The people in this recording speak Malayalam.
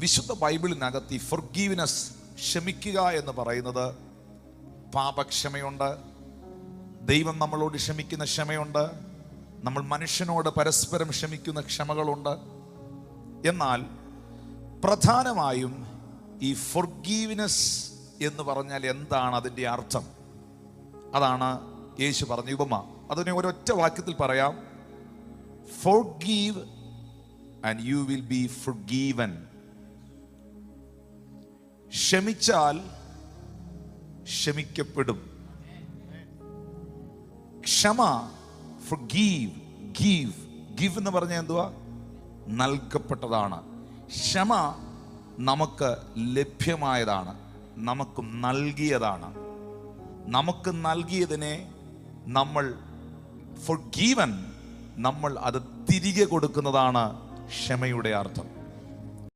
വിശുദ്ധ ബൈബിളിനകത്ത് ഈ ഫൊർഗീവ്നെസ്, ക്ഷമിക്കുക എന്ന് പറയുന്നത്, പാപക്ഷമയുണ്ട്, ദൈവം നമ്മളോട് ക്ഷമിക്കുന്ന ക്ഷമയുണ്ട്, നമ്മൾ മനുഷ്യനോട് പരസ്പരം ക്ഷമിക്കുന്ന ക്ഷമകളുണ്ട്. എന്നാൽ പ്രധാനമായും ഈ ഫൊർഗീവ്നെസ് എന്ന് പറഞ്ഞാൽ എന്താണ്, അതിൻ്റെ അർത്ഥം? അതാണ് യേശു പറഞ്ഞ ഉപമ. അതിനെ ഒരൊറ്റ വാക്യത്തിൽ പറയാം: forgive and you will be forgiven. ക്ഷമിച്ചാൽ ക്ഷമിക്കപ്പെടും. ക്ഷമ, forgive, give എന്ന് പറഞ്ഞാൽ എന്തുവാ? നൽകപ്പെട്ടതാണ്. ക്ഷമ നമുക്ക് ലഭ്യമായതാണ്, നമുക്ക് നൽകിയതാണ്. നമുക്ക് നൽകിയതിനെ നമ്മൾ forgiven, നമ്മൾ അത് തിരികെ കൊടുക്കുന്നതാണ് ക്ഷമയുടെ അർത്ഥം.